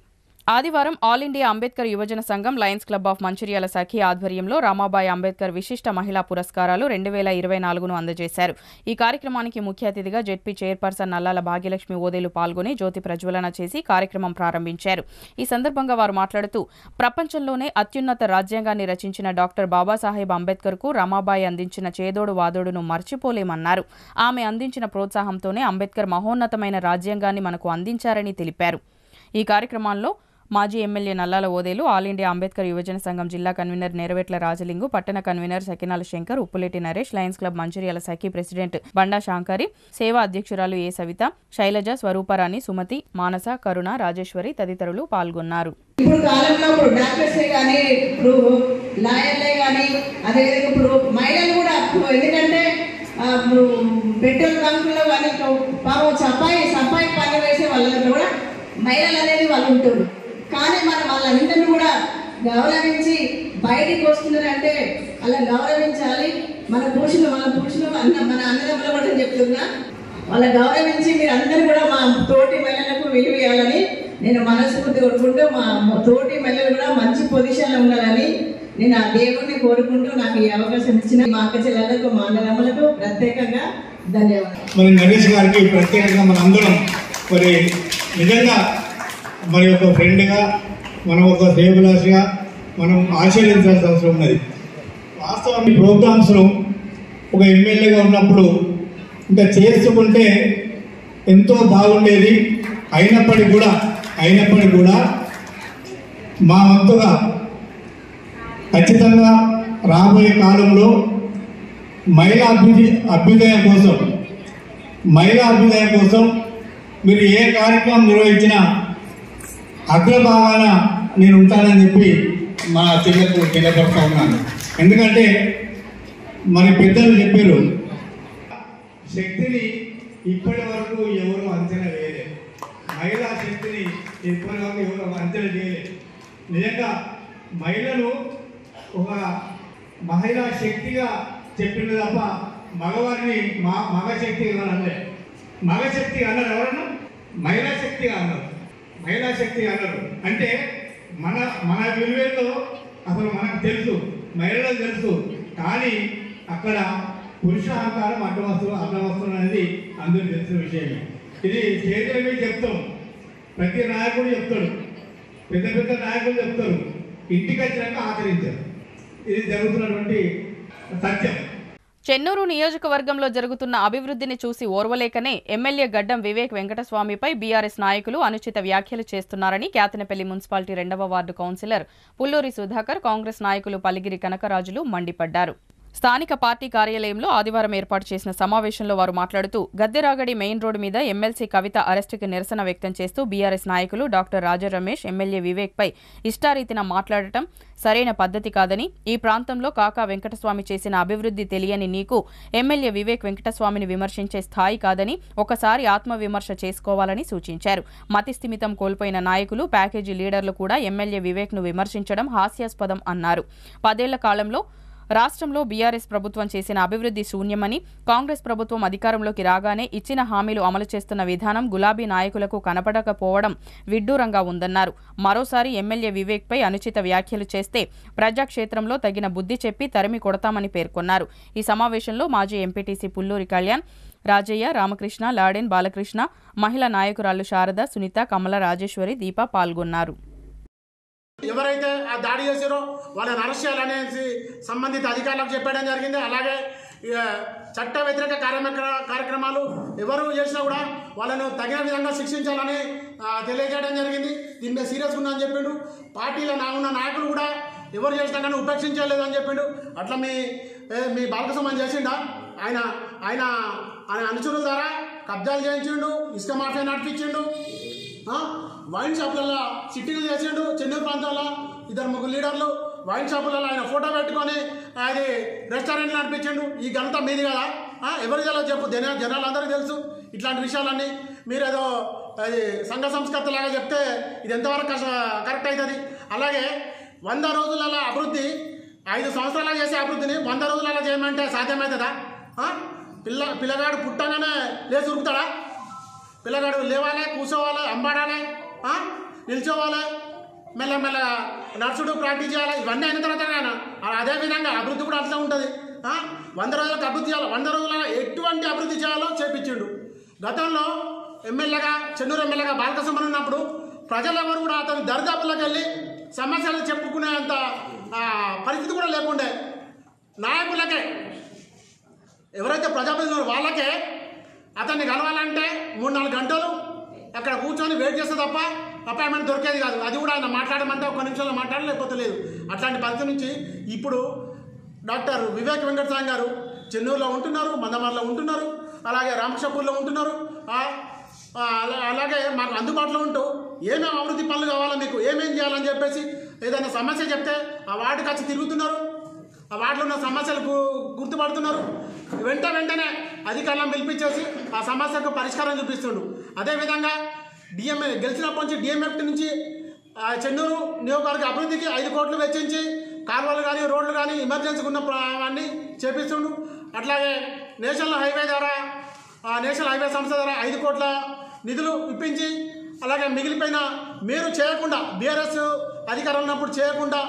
ఆదివారం ఆల్ ఇండియా అంబేద్కర్ యువజన సంఘం లయన్స్ క్లబ్ ఆఫ్ మంచిర్యాల సఖి ఆధ్వర్యంలో రామాబాయి అంబేద్కర్ విశిష్ట మహిళా పురస్కారాలు 2024ను అందజేశారు. ఈ కార్యక్రమానికి ముఖ్య అతిథిగా జెడ్పీ చైర్పర్సన్ నల్లాల భాగ్యలక్ష్మి ఓదేలు పాల్గొని జ్యోతి ప్రజ్వలన చేసి కార్యక్రమం ప్రారంభించారు. ఈ సందర్భంగా వారు మాట్లాడుతూ ప్రపంచంలోనే అత్యున్నత రాజ్యాంగాన్ని రచించిన డాక్టర్ బాబాసాహెబ్ అంబేద్కర్కు రమాబాయి అందించిన చేదోడు వాదోడును మర్చిపోలేమన్నారు. ఆమె అందించిన ప్రోత్సాహంతోనే అంబేద్కర్ మహోన్నతమైన రాజ్యాంగాన్ని మనకు అందించారని తెలిపారు. ఈ కార్యక్రమంలో మాజీ MLA Nallala Odelu, all India Ambedkar యువజన సంఘం జిల్లా కన్వీనర్ నెరవేట్ల రాజలింగు, పట్టణ convener Sakinala Shankar, Uppuleti Naresh, Lions Club Mancherial Sakhi president Banda Shankari, సేవా అధ్యక్షురాలు ఏ సవిత, శైలజ, స్వరూపరాణి, సుమతి, మానస, కరుణ, రాజేశ్వరి తదితరులు పాల్గొన్నారు. ఇప్పుడు కాలంలో ఇప్పుడు డాక్టర్సే కానీ ఇప్పుడు లాయర్లే కానీ అదేవిధంగా ఇప్పుడు మహిళలు కూడా ఎందుకంటే పెట్రోల్ బంకుల్లో కానీ పాపం సఫాయి పని వేసే వాళ్ళ కూడా మహిళలు అనేది వాళ్ళు ఉంటారు. కానీ మనం వాళ్ళందరినీ కూడా గౌరవించి బయటికి వస్తున్నారంటే అలా గౌరవించాలి. మన పురుషులు మన అన్నదమ్ముల కూడా చెప్తున్నా, వాళ్ళ గౌరవించి మీరు అందరూ కూడా మా తోటి మహిళలకు విలువ ఇవ్వాలని నేను మనస్ఫూర్తి కోరుకుంటూ మా తోటి మహిళలు కూడా మంచి పొజిషన్లో ఉండాలని నేను ఆ దేవుడిని కోరుకుంటూ నాకు ఈ అవకాశం ఇచ్చిన మా అక్క చెల్లెలకు మా అన్నదమ్ములకు ప్రత్యేకంగా ధన్యవాదాలు. మరి నరేష్ గారికి ప్రత్యేకంగా మన అందరం మరి నిజంగా మరి ఒక ఫ్రెండ్గా మనం ఒక శ్రేయోభిలాషిగా మనం ఆశీర్వదించాల్సిన అవసరం ఉన్నది. వాస్తవం ఈ ప్రోగ్రామ్స్ను ఒక ఎమ్మెల్యేగా ఉన్నప్పుడు ఇంకా చేసుకుంటే ఎంతో బాగుండేది. అయినప్పటికీ కూడా మా వంతుగా ఖచ్చితంగా రాబోయే కాలంలో మహిళా అభ్యుదయం కోసం మీరు ఏ కార్యక్రమం నిర్వహించినా అగ్రభాగాన నేను ఉంటానని చెప్పి మా చెల్లెకు తెలియపరుస్తూ ఉన్నాను. ఎందుకంటే మరి పెద్దలు చెప్పారు, శక్తిని ఇప్పటి వరకు ఎవరు అంచనా వేయలేదు, మహిళా శక్తిని ఇప్పటి వరకు ఎవరు అంచనా చేయలేదు. నిజంగా మహిళలు ఒక మహిళా శక్తిగా చెప్పింది తప్ప మగవారిని మగశక్తి అనలే. మగశక్తి అన్నారు ఎవరన్నా, మహిళా శక్తి అన్నారు. అంటే మన విలువలో అసలు మనకు తెలుసు, మహిళలకు తెలుసు. కానీ అక్కడ పురుష అహంకారం అడ్డవస్తులు అనేది అందరూ తెలిసిన విషయమే. ఇది చేతులమే చెప్తాం, ప్రతి నాయకుడు చెప్తాడు, పెద్ద నాయకులు చెప్తారు, ఇంటికి వచ్చినాక ఆచరించారు. ఇది జరుగుతున్నటువంటి సత్యం. చెన్నూరు నియోజకవర్గంలో జరుగుతున్న అభివృద్ధిని చూసి ఓర్వలేకనే ఎమ్మెల్యే గడ్డం వివేక్ వెంకటస్వామిపై బీఆర్ఎస్ నాయకులు అనుచిత వ్యాఖ్యలు చేస్తున్నారని కేతనపల్లి మున్సిపాలిటీ 2వ వార్డు కౌన్సిలర్ పుల్లూరి సుధాకర్, కాంగ్రెస్ నాయకులు పల్లిగిరి కనకరాజులు మండిపడ్డారు. స్థానిక పార్టీ కార్యాలయంలో ఆదివారం ఏర్పాటు చేసిన సమావేశంలో వారు మాట్లాడుతూ గద్దెరాగడి మెయిన్ రోడ్డు మీద ఎమ్మెల్సీ కవిత అరెస్టుకి నిరసన వ్యక్తం చేస్తూ బీఆర్ఎస్ నాయకులు డాక్టర్ రాజా రమేష్ ఎమ్మెల్యే వివేక్పై ఇష్టారీతిన మాట్లాడటం సరైన పద్ధతి కాదని, ఈ ప్రాంతంలో కాకా వెంకటస్వామి చేసిన అభివృద్ధి తెలియని నీకు ఎమ్మెల్యే వివేక్ వెంకటస్వామిని విమర్శించే స్థాయి కాదని ఒకసారి ఆత్మవిమర్శ చేసుకోవాలని సూచించారు. మతిస్థిమితం కోల్పోయిన నాయకులు, ప్యాకేజీ లీడర్లు కూడా ఎమ్మెల్యే వివేక్ను విమర్శించడం హాస్యాస్పదం అన్నారు. 10 ఏళ్ల కాలంలో రాష్ట్రంలో బీఆర్ఎస్ ప్రభుత్వం చేసిన అభివృద్ధి శూన్యమని, కాంగ్రెస్ ప్రభుత్వం అధికారంలోకి రాగానే ఇచ్చిన హామీలు అమలు చేస్తున్న విధానం గులాబీ నాయకులకు కనపడకపోవడం విడ్డూరంగా ఉందన్నారు. మరోసారి ఎమ్మెల్యే వివేక్పై అనుచిత వ్యాఖ్యలు చేస్తే ప్రజాక్షేత్రంలో తగిన బుద్ధి చెప్పి తరిమి కొడతామని పేర్కొన్నారు. ఈ సమావేశంలో మాజీ ఎంపీటీసీ పుల్లూరి కళ్యాణ్, రాజయ్య, రామకృష్ణ, లాడెన్ బాలకృష్ణ, మహిళా నాయకురాళ్లు శారద, సునీత, కమల, రాజేశ్వరి, దీప పాల్గొన్నారు. ఎవరైతే ఆ దాడి చేశారో వాళ్ళని అరెస్ట్ చేయాలనేసి సంబంధిత అధికారులకు చెప్పడం జరిగింది. అలాగే చట్ట వ్యతిరేక కార్యక్రమాలు ఎవరు చేసినా కూడా వాళ్ళను తగిన విధంగా శిక్షించాలని తెలియజేయడం జరిగింది. దీని మీద సీరియస్గా ఉందని చెప్పిండు. పార్టీలో ఉన్న నాయకులు కూడా ఎవరు చేసినా కానీ ఉపేక్షించలేదు అని చెప్పిండు. అట్లా మీ బాలకృష్ణ చేసిండా? ఆయన అనుచరుల ద్వారా కబ్జాలు చేయించిండు, ఇసుక మాఫియా నడిపించిండు, వైన్ షాపులలో సిట్టింగ్లు చేసిండు. చెన్నూరు ప్రాంతంలో 2-3 లీడర్లు వైన్ షాపులలో ఆయన ఫోటో పెట్టుకొని అది రెస్టారెంట్లు నడిపించిండు. ఈ ఘనత మీది కదా, ఎవరి చేయాలో చెప్పు, జనాలందరికీ తెలుసు ఇట్లాంటి విషయాలన్నీ. మీరేదో అది సంఘ సంస్కర్తలాగా చెప్తే ఇది ఎంతవరకు కరెక్ట్ అవుతుంది? అలాగే 100 రోజులలో అభివృద్ధి, 5 సంవత్సరాలు చేసే అభివృద్ధిని 100 రోజులలో చేయమంటే సాధ్యమవుతుందా? పిల్లగాడు పుట్టగానే లేచి ఉరుకుతాడా? పిల్లగాడు లేవాలి, కూర్చోవాలి, అంబాడాలి, నిల్చోవాలి, మెల్లమెల్లగా నడుచుడు ప్రాక్టీస్ చేయాలి. ఇవన్నీ అయిన తర్వాత అదేవిధంగా అభివృద్ధి కూడా అట్లా ఉంటుంది. 100 రోజులకు అభివృద్ధి చేయాలి. 100 రోజులలో ఎటువంటి అభివృద్ధి చేయాలో చేపించిండు. గతంలో చెన్నూరు ఎమ్మెల్యేగా బాలకృష్ణ ఉన్నప్పుడు ప్రజలెవరు కూడా అతని దరిదాపుల్లోకి వెళ్ళి సమస్యలు చెప్పుకునేంత పరిస్థితి కూడా లేకుండే. నాయకులకే, ఎవరైతే ప్రజాప్రతినిధులు వాళ్ళకే అతన్ని కలవాలంటే 3-4 గంటలు అక్కడ కూర్చొని వెయిట్ చేస్తే తప్ప అపాయింట్మెంట్ దొరికేది కాదు. అది కూడా ఆయన మాట్లాడమంటే 1 నిమిషంలో మాట్లాడలేకపోతే లేదు. అట్లాంటి పరిస్థితి నుంచి ఇప్పుడు డాక్టర్ వివేక్ వెంకటస్వామి గారు చెన్నూరులో ఉంటున్నారు, మందమర్లో ఉంటున్నారు, అలాగే రామకృష్ణపూర్లో ఉంటున్నారు. అలాగే మాకు అందుబాటులో ఉంటూ ఏమేమి అభివృద్ధి పనులు కావాలో, మీకు ఏమేం చేయాలని చెప్పేసి ఏదైనా సమస్య చెప్తే ఆ వార్డుకి వచ్చి తిరుగుతున్నారు. ఆ వార్డులో ఉన్న సమస్యలు గుర్తుపడుతున్నారు. వెంటనే అధికారులను పిలిపించేసి ఆ సమస్యకు పరిష్కారం చూపిస్తుండు. అదేవిధంగా గెలిచినప్పటి నుంచి డిఎంఎఫ్టీ నుంచి చెన్నూరు నియోజకవర్గ అభివృద్ధికి 5 కోట్లు వెచ్చించి కాలువలు కానీ రోడ్లు కానీ ఎమర్జెన్సీకి ఉన్న అన్నీ చేపిస్తుండు. అట్లాగే నేషనల్ హైవే సంస్థ ద్వారా 5 కోట్ల నిధులు ఇప్పించి, అలాగే మిగిలిపోయిన మీరు చేయకుండా బీఆర్ఎస్ అధికారం ఉన్నప్పుడు చేయకుండా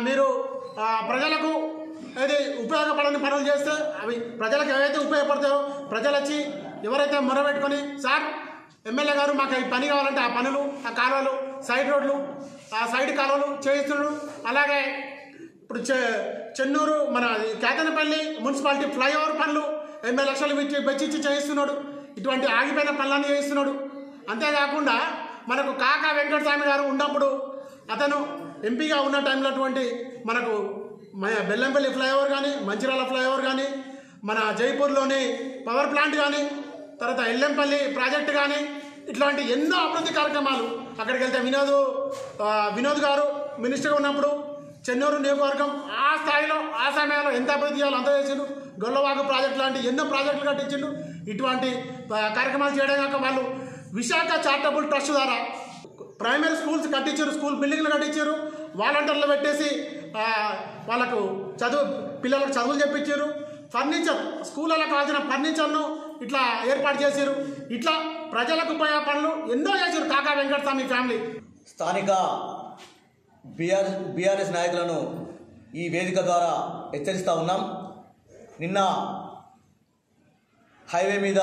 మీరు ప్రజలకు ఏది ఉపయోగపడని పనులు చేస్తే అవి ప్రజలకు ఏవైతే ఉపయోగపడతాయో ప్రజలు వచ్చి ఎవరైతే మొరబెట్టుకొని సార్ ఎమ్మెల్యే గారు మాకు ఈ పని కావాలంటే ఆ పనులు, ఆ కాలువలు, సైడ్ రోడ్లు, ఆ సైడ్ కాలువలు చేయిస్తున్నాడు. అలాగే ఇప్పుడు చెన్నూరు మన కేతనపల్లి మున్సిపాలిటీ ఫ్లైఓవర్ పనులు 80 లక్షలు వెచ్చించి చేయిస్తున్నాడు. ఇటువంటి ఆగిపోయిన పనులన్నీ చేయిస్తున్నాడు. అంతేకాకుండా మనకు కాకా వెంకటస్వామి గారు ఉన్నప్పుడు అతను ఎంపీగా ఉన్న టైంలో మనకు బెల్లంపల్లి ఫ్లైఓవర్ కానీ, మంచిర్యాల ఫ్లైఓవర్ కానీ, మన జైపూర్లోని పవర్ ప్లాంట్ కానీ, తర్వాత ఎల్లంపల్లి ప్రాజెక్టు కానీ, ఇట్లాంటి ఎన్నో అభివృద్ధి కార్యక్రమాలు. అక్కడికి వెళ్తే వినోద్ గారు మినిస్టర్గా ఉన్నప్పుడు చెన్నూరు నియోజకవర్గం ఆ స్థాయిలో ఆ సమయంలో ఎంత అభివృద్ధి చేయాలో అంత చేసిండు. గొల్లవాగు ప్రాజెక్టు లాంటి ఎన్నో ప్రాజెక్టులు కట్టించిండు. ఇటువంటి కార్యక్రమాలు చేయడం కాక వాళ్ళు విశాఖ చారిటబుల్ ట్రస్ట్ ద్వారా ప్రైమరీ స్కూల్స్ కట్టించారు, స్కూల్ బిల్డింగ్లు కట్టించారు, వాలంటీర్లు పెట్టేసి వాళ్ళకు పిల్లలకు చదువులు చెప్పించారు. ఫర్నిచర్ స్కూళ్ళలో కావాల్సిన ఫర్నిచర్ను ఇట్లా ఏర్పాటు చేశారు. ఇట్లా ప్రజలకు పోయే పనులు ఎన్నో చేశారు కాకా వెంకటస్వామి ఫ్యామిలీ. స్థానిక బీఆర్ఎస్ నాయకులను ఈ వేదిక ద్వారా హెచ్చరిస్తూ ఉన్నాం. నిన్న హైవే మీద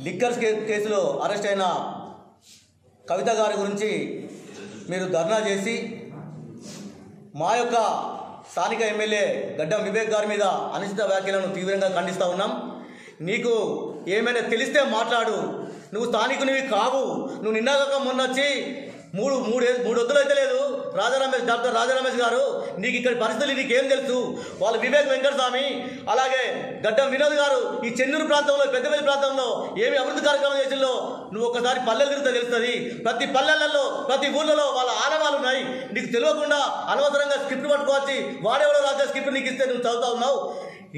లిక్కర్స్ కేసులో అరెస్ట్ అయిన కవిత గారి గురించి మీరు ధర్నా చేసి మా యొక్క స్థానిక ఎమ్మెల్యే గడ్డం వివేక్ గారి మీద అనుచిత వ్యాఖ్యలను తీవ్రంగా ఖండిస్తూ ఉన్నాం. నీకు ఏమైనా తెలిస్తే మాట్లాడు, నువ్వు స్థానికునివి కావు. నువ్వు నిన్నాక మొన్న వచ్చి మూడు వద్దులు అయితే లేదు డాక్టర్ రాజారమేష్ గారు, నీకు ఇక్కడ పరిస్థితులు నీకేం తెలుసు? వాళ్ళు వివేక్ వెంకటస్వామి అలాగే గడ్డం వినోద్ గారు ఈ చెన్నూరు ప్రాంతంలో, పెద్దపల్లి ప్రాంతంలో ఏమి అభివృద్ధి కార్యక్రమం చేసిందో నువ్వు ఒకసారి పల్లెలు తిరిగితే తెలుస్తుంది. ప్రతి పల్లెలలో ప్రతి ఊళ్ళలో వాళ్ళ ఆనవాళ్ళు ఉన్నాయి. నీకు తెలియకుండా అనవసరంగా స్క్రిప్ట్ పట్టుకోవచ్చి వాడేవాడో రాజా స్క్రిప్ట్ నీకు ఇస్తే నువ్వు చదువుతా ఉన్నావు.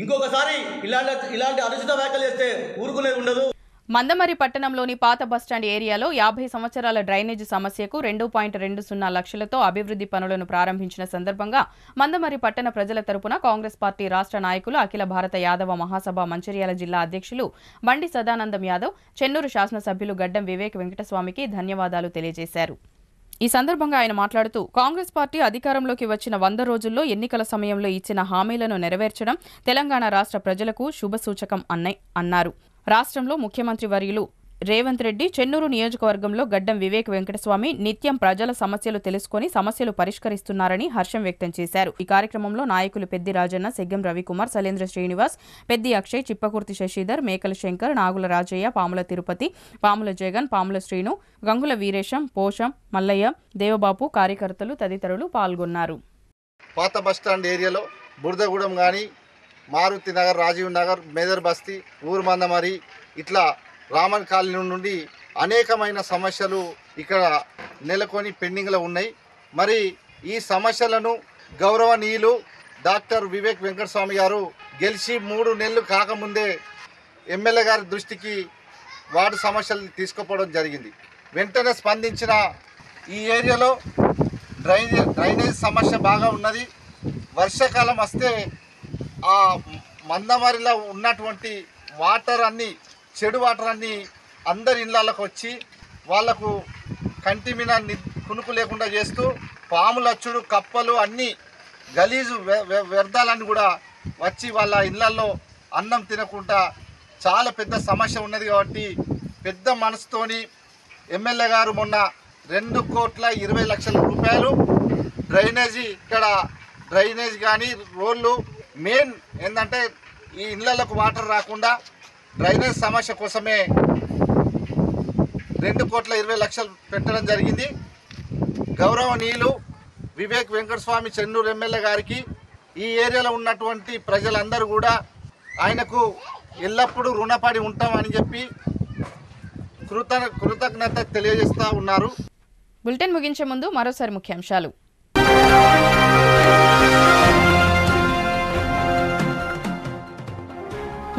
ఇంకొకసారి ఇలాంటి అనుచిత వ్యాఖ్యలు చేస్తే ఊరుకునేది ఉండదు. మందమరి పట్టణంలోని పాత బస్టాండ్ ఏరియాలో 50 సంవత్సరాల డ్రైనేజీ సమస్యకు 2.20 లక్షలతో అభివృద్ధి పనులను ప్రారంభించిన సందర్భంగా మందమరి పట్టణ ప్రజల తరపున కాంగ్రెస్ పార్టీ రాష్ట్ర నాయకులు, అఖిల భారత యాదవ మహాసభ మంచిర్యాల జిల్లా అధ్యక్షులు బండి సదానందం యాదవ్, చెన్నూరు శాసనసభ్యులు గడ్డం వివేక్ వెంకటస్వామికి ధన్యవాదాలు తెలియజేశారు. ఈ సందర్భంగా ఆయన మాట్లాడుతూ కాంగ్రెస్ పార్టీ అధికారంలోకి వచ్చిన 100 రోజుల్లో ఎన్నికల సమయంలో ఇచ్చిన హామీలను నెరవేర్చడం తెలంగాణ రాష్ట్ర ప్రజలకు శుభసూచకం అన్నారు. రాష్ట్రంలో ముఖ్యమంత్రి వర్యులు రేవంత్ రెడ్డి చెన్నూరు నియోజకవర్గంలో గడ్డం వివేక్ వెంకటస్వామి నిత్యం ప్రజల సమస్యలు తెలుసుకుని సమస్యలు పరిష్కరిస్తున్నారని హర్షం వ్యక్తం చేశారు. ఈ కార్యక్రమంలో నాయకులు పెద్ది రాజన్న, సెగ్గం రవికుమార్, సలేంద్ర శ్రీనివాస్, పెద్ది అక్షయ్, చిప్పకుర్తి శశిధర్, మేకల శంకర్, నాగుల రాజయ్య, పాముల తిరుపతి, పాముల జగన్, పాముల శ్రీను, గంగుల వీరేశం, పోషం, మల్లయ్య, దేవబాపు, కార్యకర్తలు తదితరులు పాల్గొన్నారు. పాత బస్టాండ్ ఏరియాలో బురదగూడెం కానీ, మారుతి నగర్, రాజీవ్ నగర్, మేదర్ బస్తీ, ఊరు మందమరి, ఇట్లా రామన్ కాలనీ నుండి అనేకమైన సమస్యలు ఇక్కడ నెలకొని పెండింగ్లో ఉన్నాయి. మరి ఈ సమస్యలను గౌరవనీయులు డాక్టర్ వివేక్ వెంకటస్వామి గారు గెలిచి 3 నెలలు కాకముందే ఎమ్మెల్యే గారి దృష్టికి వార్డు సమస్యలు తీసుకుపోవడం జరిగింది. వెంటనే స్పందించిన ఈ ఏరియాలో డ్రైనేజ్ సమస్య బాగా ఉన్నది. వర్షాకాలం వస్తే ఆ మందమరిలో ఉన్నటువంటి వాటర్ అన్నీ, చెడు వాటర్ అన్నీ అందరి ఇళ్ళకి వచ్చి వాళ్లకు కంటి మీద కునుకు లేకుండా చేస్తూ పాములు అచ్చుడు, కప్పలు, అన్నీ గలీజు వ్యర్థాలన్నీ కూడా వచ్చి వాళ్ళ ఇళ్లలో అన్నం తినకుండా చాలా పెద్ద సమస్య ఉన్నది. కాబట్టి పెద్ద మనసుతోని ఎమ్మెల్యే గారు మొన్న 2,20,00,000 రూపాయలు డ్రైనేజ్ కానీ రోడ్లు, మెయిన్ ఏంటంటే ఈ ఇళ్లకు వాటర్ రాకుండా డ్రైనేజ్ సమస్య కోసమే 2,20,00,000 పెట్టడం జరిగింది. గౌరవనీయులు వివేక్ వెంకటస్వామి చెన్నూరు ఎమ్మెల్యే గారికి ఈ ఏరియాలో ఉన్నటువంటి ప్రజలందరూ కూడా ఆయనకు ఎల్లప్పుడూ రుణపడి ఉంటామని చెప్పి కృతజ్ఞత తెలియజేస్తూ ఉన్నారు. బులెటిన్ ముగించే ముందు మరోసారి ముఖ్యాంశాలు.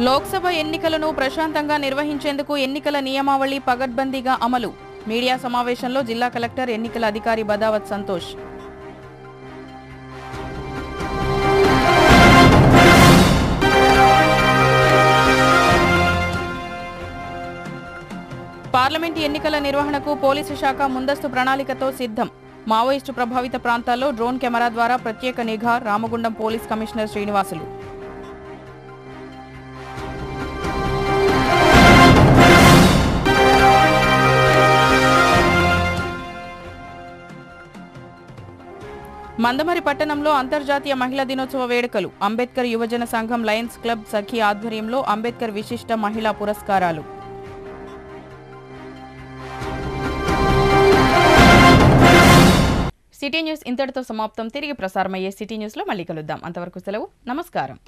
లోక్సభ ఎన్నికలను ప్రశాంతంగా నిర్వహించేందుకు ఎన్నికల నియమావళి పగడ్బందీగా అమలు. మీడియా సమావేశంలో జిల్లా కలెక్టర్ ఎన్నికల అధికారి బదావత్ సంతోష్. పార్లమెంటు ఎన్నికల నిర్వహణకు పోలీసు శాఖ ముందస్తు ప్రణాళికతో సిద్ధం. మావోయిస్టు ప్రభావిత ప్రాంతాల్లో డ్రోన్ కెమెరా ద్వారా ప్రత్యేక నిఘా. Ramagundam police commissioner Srinivasulu. మందమరి పట్టణంలో అంతర్జాతీయ మహిళా దినోత్సవ వేడుకలు. అంబేద్కర్ యువజన సంఘం లయన్స్ క్లబ్ సఖీ ఆధ్వర్యంలో అంబేద్కర్ విశిష్ట మహిళా పురస్కారాలు. సిటీ న్యూస్ ఇంతటితో సమాప్తం. తిరిగి ప్రసారమయ్యే సిటీ న్యూస్లో మళ్ళీ కలుద్దాం. అంతవరకు సెలవు. నమస్కారం.